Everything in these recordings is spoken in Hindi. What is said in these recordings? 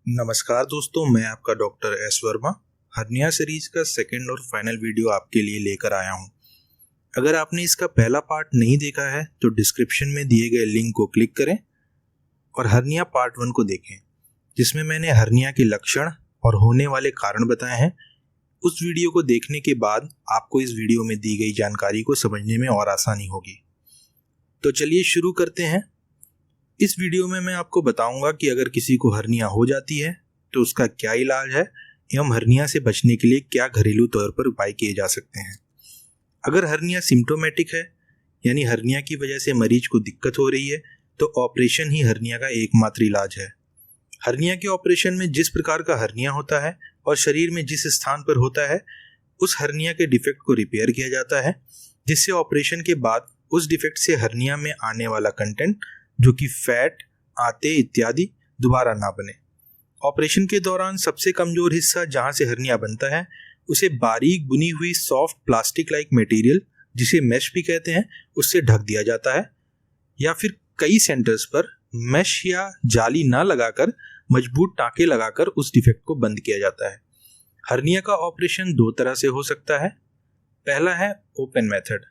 नमस्कार दोस्तों, मैं आपका doctor S Verma hernia series का सेकंड और फाइनल वीडियो आपके लिए लेकर आया हूं। अगर आपने इसका पहला पार्ट नहीं देखा है तो डिस्क्रिप्शन में दिए गए लिंक को क्लिक करें और हर्निया पार्ट 1 को देखें, जिसमें मैंने हर्निया के लक्षण और होने वाले कारण बताए हैं। उस वीडियो को देखने के बाद आपको इस वीडियो में दी गई जानकारी को समझने में और आसानी होगी। तो चलिए शुरू करते हैं। इस वीडियो में मैं आपको बताऊंगा कि अगर किसी को हर्निया हो जाती है तो उसका क्या इलाज है एवं हर्निया से बचने के लिए क्या घरेलू तौर पर उपाय किए जा सकते हैं। अगर हर्निया सिम्टोमेटिक है, यानी हर्निया की वजह से मरीज को दिक्कत हो रही है, तो ऑपरेशन ही हर्निया का एकमात्र इलाज है। हर्निया के ऑपरेशन में जिस प्रकार का हर्निया होता है और शरीर में जिस स्थान पर होता है, उस हर्निया के डिफेक्ट को रिपेयर किया जाता है, जिससे ऑपरेशन के बाद उस डिफेक्ट से हर्निया में आने वाला कंटेंट, जो कि फैट, आते इत्यादि, दोबारा ना बने। ऑपरेशन के दौरान सबसे कमजोर हिस्सा जहां से हर्निया बनता है, उसे बारीक बुनी हुई सॉफ्ट प्लास्टिक लाइक मटेरियल, जिसे मेश भी कहते हैं, उससे ढक दिया जाता है, या फिर कई सेंटर्स पर मेश या जाली ना लगाकर मजबूत टाँके लगाकर उस डिफेक्ट को बंद किया जाता है। हर्निया का ऑपरेशन 2 तरह से हो सकता है। पहला है ओपन मेथड,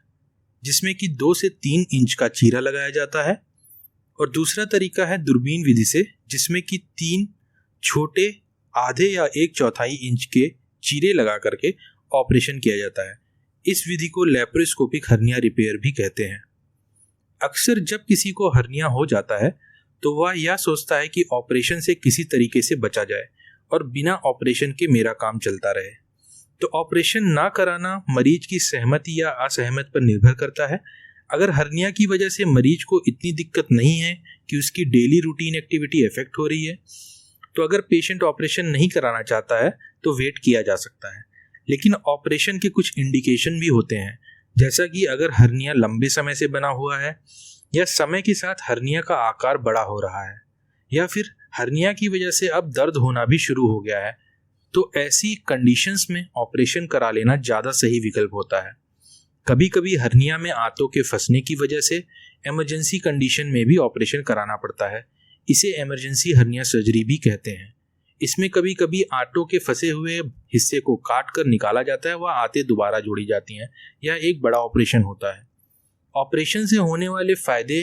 जिसमें कि 2 से 3 इंच का चीरा लगाया जाता है, और दूसरा तरीका है दूरबीन विधि से, जिसमें कि 3 छोटे आधे या 1/4 इंच के चीरे लगा करके ऑपरेशन किया जाता है। इस विधि को लैप्रोस्कोपिक हर्निया रिपेयर भी कहते हैं। अक्सर जब किसी को हर्निया हो जाता है तो वह यह सोचता है कि ऑपरेशन से किसी तरीके से बचा जाए और बिना ऑपरेशन के मेरा काम चलता रहे। तो ऑपरेशन ना कराना मरीज की सहमति या असहमति पर निर्भर करता है। अगर हर्निया की वजह से मरीज को इतनी दिक्कत नहीं है कि उसकी डेली रूटीन एक्टिविटी इफेक्ट हो रही है, तो अगर पेशेंट ऑपरेशन नहीं कराना चाहता है तो वेट किया जा सकता है। लेकिन ऑपरेशन के कुछ इंडिकेशन भी होते हैं, जैसा कि अगर हर्निया लंबे समय से बना हुआ है, या समय के साथ हर्निया का आकार बड़ा हो रहा है, या फिर हर्निया की वजह से अब दर्द होना भी शुरू हो गया है, तो ऐसी कंडीशंस में ऑपरेशन करा लेना ज़्यादा सही विकल्प होता है। कभी कभी हर्निया में आंतों के फंसने की वजह से इमरजेंसी कंडीशन में भी ऑपरेशन कराना पड़ता है। इसे इमरजेंसी हर्निया सर्जरी भी कहते हैं। इसमें कभी कभी आंतों के फंसे हुए हिस्से को काट कर निकाला जाता है, वह आंतें दोबारा जोड़ी जाती हैं। यह एक बड़ा ऑपरेशन होता है। ऑपरेशन से होने वाले फायदे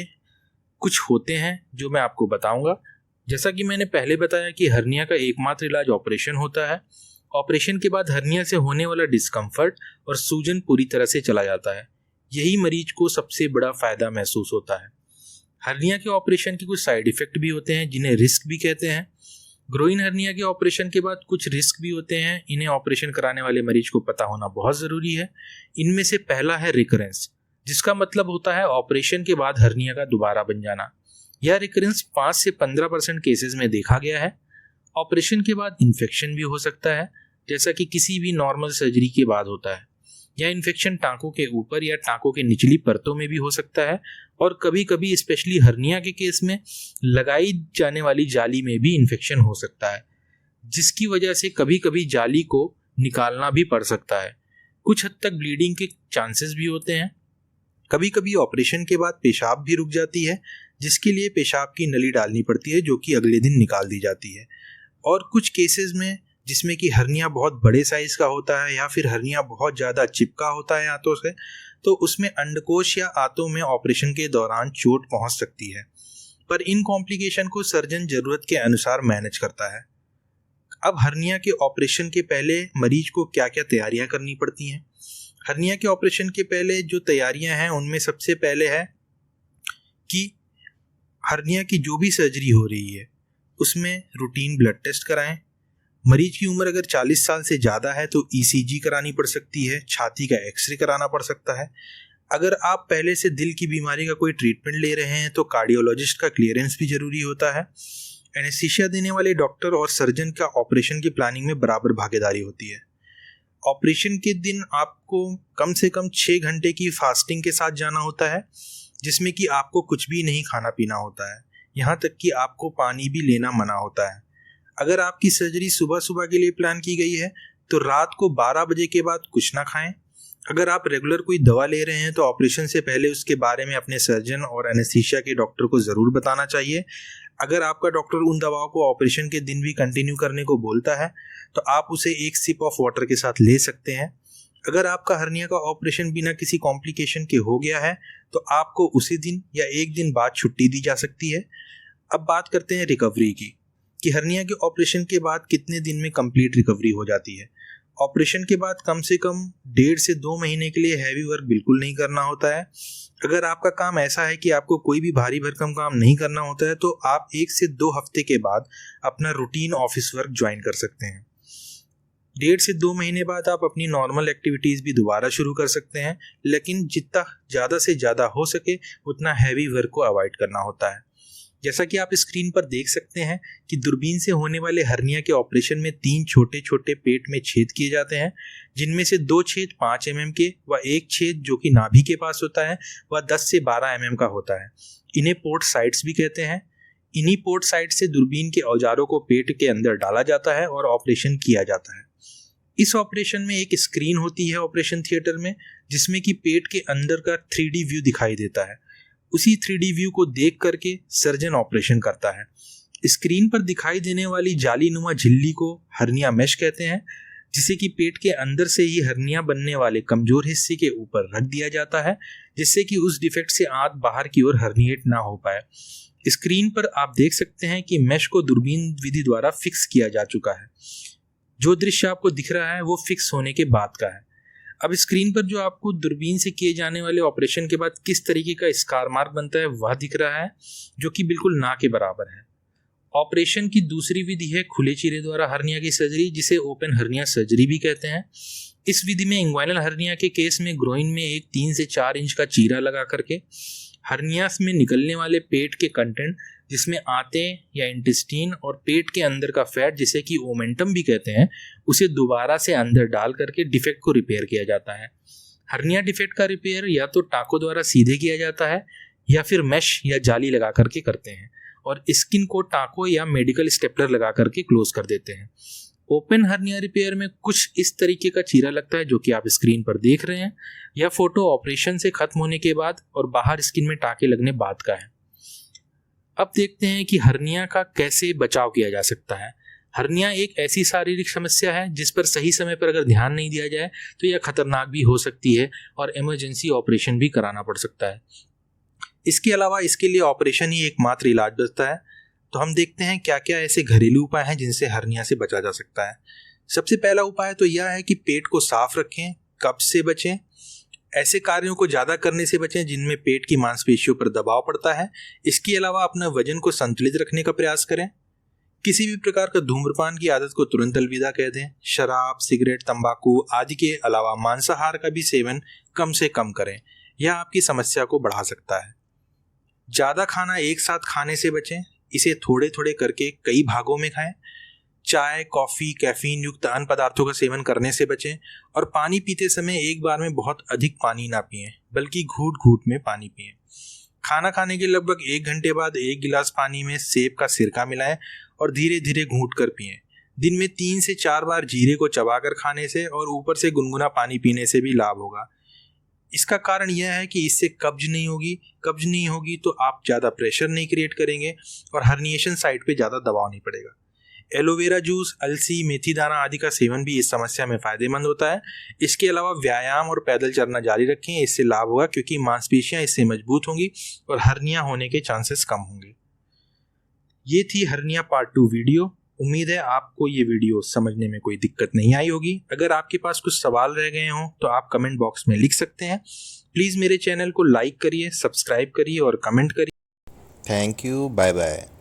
कुछ होते हैं जो मैं आपको बताऊंगा। जैसा कि मैंने पहले बताया कि हर्निया का एकमात्र इलाज ऑपरेशन होता है। ऑपरेशन के बाद हर्निया से होने वाला डिस्कम्फर्ट और सूजन पूरी तरह से चला जाता है। यही मरीज को सबसे बड़ा फायदा महसूस होता है। हर्निया के ऑपरेशन के कुछ साइड इफेक्ट भी होते हैं, जिन्हें रिस्क भी कहते हैं। ग्रोइन हर्निया के ऑपरेशन के बाद कुछ रिस्क भी होते हैं। इन्हें ऑपरेशन कराने वाले मरीज को पता होना बहुत ज़रूरी है। इनमें से पहला है रिकरेंस, जिसका मतलब होता है ऑपरेशन के बाद हर्निया का दोबारा बन जाना। यह रिकरेंस 5 से 15% केसेस में देखा गया है। ऑपरेशन के बाद इन्फेक्शन भी हो सकता है, जैसा कि किसी भी नॉर्मल सर्जरी के बाद होता है। यह इन्फेक्शन टांकों के ऊपर या टांकों के निचली परतों में भी हो सकता है, और कभी कभी स्पेशली हर्निया के केस में लगाई जाने वाली जाली में भी इन्फेक्शन हो सकता है, जिसकी वजह से कभी कभी जाली को निकालना भी पड़ सकता है। कुछ हद तक ब्लीडिंग के चांसेस भी होते हैं। कभी कभी ऑपरेशन के बाद पेशाब भी रुक जाती है, जिसके लिए पेशाब की नली डालनी पड़ती है, जो कि अगले दिन निकाल दी जाती है। और कुछ केसेस में जिसमें कि हर्निया बहुत बड़े साइज का होता है, या फिर हर्निया बहुत ज़्यादा चिपका होता है आंतों से, तो उसमें अंडकोश या आंतों में ऑपरेशन के दौरान चोट पहुंच सकती है। पर इन कॉम्प्लिकेशन को सर्जन ज़रूरत के अनुसार मैनेज करता है। अब हर्निया के ऑपरेशन के पहले मरीज को क्या क्या तैयारियां करनी पड़ती हैं। हर्निया के ऑपरेशन के पहले जो तैयारियां हैं, उनमें सबसे पहले है कि हर्निया की जो भी सर्जरी हो रही है उसमें रूटीन ब्लड टेस्ट कराएं। मरीज की उम्र अगर 40 साल से ज़्यादा है तो ईसीजी करानी पड़ सकती है, छाती का एक्सरे कराना पड़ सकता है। अगर आप पहले से दिल की बीमारी का कोई ट्रीटमेंट ले रहे हैं तो कार्डियोलॉजिस्ट का क्लियरेंस भी जरूरी होता है। एनेस्थीसिया देने वाले डॉक्टर और सर्जन का ऑपरेशन की प्लानिंग में बराबर भागीदारी होती है। ऑपरेशन के दिन आपको कम से कम 6 घंटे की फास्टिंग के साथ जाना होता है, जिसमें कि आपको कुछ भी नहीं खाना पीना होता है। यहाँ तक कि आपको पानी भी लेना मना होता है। अगर आपकी सर्जरी सुबह सुबह के लिए प्लान की गई है तो रात को 12 बजे के बाद कुछ ना खाएं। अगर आप रेगुलर कोई दवा ले रहे हैं तो ऑपरेशन से पहले उसके बारे में अपने सर्जन और एनेस्थीसिया के डॉक्टर को ज़रूर बताना चाहिए। अगर आपका डॉक्टर उन दवाओं को ऑपरेशन के दिन भी कंटिन्यू करने को बोलता है तो आप उसे एक सिप ऑफ वाटर के साथ ले सकते हैं। अगर आपका हर्निया का ऑपरेशन बिना किसी कॉम्प्लिकेशन के हो गया है तो आपको उसी दिन या एक दिन बाद छुट्टी दी जा सकती है। अब बात करते हैं रिकवरी की, कि हर्निया के ऑपरेशन के बाद कितने दिन में कंप्लीट रिकवरी हो जाती है। ऑपरेशन के बाद कम से कम 1.5 से 2 महीने के लिए हैवी वर्क बिल्कुल नहीं करना होता है। अगर आपका काम ऐसा है कि आपको कोई भी भारी भरकम काम नहीं करना होता है तो आप 1 से 2 हफ्ते के बाद अपना रूटीन ऑफिस वर्क ज्वाइन कर सकते हैं। 1.5 से 2 महीने बाद आप अपनी नॉर्मल एक्टिविटीज़ भी दोबारा शुरू कर सकते हैं, लेकिन जितना ज़्यादा से ज़्यादा हो सके उतना हैवी वर्क को अवॉइड करना होता है। जैसा कि आप स्क्रीन पर देख सकते हैं कि दूरबीन से होने वाले हर्निया के ऑपरेशन में 3 छोटे छोटे पेट में छेद किए जाते हैं, जिनमें से 2 छेद 5 mm के व एक छेद जो कि नाभि के पास होता है वह 10 से 12 mm का होता है। इन्हें पोर्ट साइट्स भी कहते हैं। इन्हीं पोर्ट साइट से दूरबीन के औजारों को पेट के अंदर डाला जाता है और ऑपरेशन किया जाता है। इस ऑपरेशन में एक स्क्रीन होती है ऑपरेशन थिएटर में, जिसमें कि पेट के अंदर का 3D व्यू दिखाई देता है। उसी 3D व्यू को देख करके सर्जन ऑपरेशन करता है। स्क्रीन पर दिखाई देने वाली जालीनुमा झिल्ली को हर्निया मैश कहते हैं, जिसे कि पेट के अंदर से ही हर्निया बनने वाले कमजोर हिस्से के ऊपर रख दिया जाता है, जिससे कि उस डिफेक्ट से आंत बाहर की ओर हर्निएट ना हो पाए। स्क्रीन पर आप देख सकते हैं कि मैश को दूरबीन विधि द्वारा फिक्स किया जा चुका है। जो दृश्य आपको दिख रहा है वो फिक्स होने के बाद का है। अब स्क्रीन पर जो आपको दूरबीन से किए जाने वाले ऑपरेशन के बाद किस तरीके का स्कार मार्क बनता है वह दिख रहा है, जो कि बिल्कुल ना के बराबर है। ऑपरेशन की दूसरी विधि है खुले चीरे द्वारा हर्निया की सर्जरी, जिसे ओपन हर्निया सर्जरी भी कहते हैं। इस विधि में इंग्वाइनल हर्निया के केस में ग्रोइन में एक 3 से 4 इंच का चीरा लगा करके हर्निया में निकलने वाले पेट के कंटेंट, जिसमें आंतें या इंटेस्टीन और पेट के अंदर का फैट, जिसे कि ओमेंटम भी कहते हैं, उसे दोबारा से अंदर डाल करके डिफेक्ट को रिपेयर किया जाता है। हर्निया डिफेक्ट का रिपेयर या तो टाको द्वारा सीधे किया जाता है या फिर मैश या जाली लगा करके करते हैं, और स्किन को टाको या मेडिकल स्टेपलर लगा करके क्लोज कर देते हैं। ओपन हर्निया रिपेयर में कुछ इस तरीके का चीरा लगता है जो कि आप स्क्रीन पर देख रहे हैं। यह फोटो ऑपरेशन से खत्म होने के बाद और बाहर स्किन में टाके लगने बाद का है। अब देखते हैं कि हर्निया का कैसे बचाव किया जा सकता है। हर्निया एक ऐसी शारीरिक समस्या है जिस पर सही समय पर अगर ध्यान नहीं दिया जाए तो यह खतरनाक भी हो सकती है और इमरजेंसी ऑपरेशन भी कराना पड़ सकता है। इसके अलावा इसके लिए ऑपरेशन ही एकमात्र इलाज बचता है। तो हम देखते हैं क्या क्या ऐसे घरेलू उपाय हैं जिनसे हर्निया से बचा जा सकता है। सबसे पहला उपाय तो यह है कि पेट को साफ रखें, कब्ज से बचें, ऐसे कार्यों को ज़्यादा करने से बचें जिनमें पेट की मांसपेशियों पर दबाव पड़ता है। इसके अलावा अपना वजन को संतुलित रखने का प्रयास करें। किसी भी प्रकार का धूम्रपान की आदत को तुरंत अलविदा कह दें। शराब, सिगरेट, तंबाकू आदि के अलावा मांसाहार का भी सेवन कम से कम करें। यह आपकी समस्या को बढ़ा सकता है। ज़्यादा खाना एक साथ खाने से बचें। इसे थोड़े थोड़े करके कई भागों में खाएं। चाय, कॉफ़ी, कैफीन युक्त अन्य पदार्थों का सेवन करने से बचें और पानी पीते समय एक बार में बहुत अधिक पानी ना पिएं, बल्कि घूट घूट में पानी पिएं। खाना खाने के लगभग 1 घंटे बाद 1 गिलास पानी में सेब का सिरका मिलाएं और धीरे धीरे घूंट कर पिएं। दिन में 3 से 4 बार जीरे को चबाकर खाने से और ऊपर से गुनगुना पानी पीने से भी लाभ होगा। इसका कारण यह है कि इससे कब्ज नहीं होगी तो आप ज़्यादा प्रेशर नहीं क्रिएट करेंगे और हर्निएशन साइट पे ज़्यादा दबाव नहीं पड़ेगा। एलोवेरा जूस, अलसी, मेथी दाना आदि का सेवन भी इस समस्या में फायदेमंद होता है। इसके अलावा व्यायाम और पैदल चलना जारी रखें, इससे लाभ होगा क्योंकि मांसपेशियां इससे मजबूत होंगी और हर्निया होने के चांसेस कम होंगे। ये थी हर्निया पार्ट 2 वीडियो। उम्मीद है आपको ये वीडियो समझने में कोई दिक्कत नहीं आई होगी। अगर आपके पास कुछ सवाल रह गए हों तो आप कमेंट बॉक्स में लिख सकते हैं। प्लीज़ मेरे चैनल को लाइक करिए, सब्सक्राइब करिए और कमेंट करिए। Thank you, bye bye.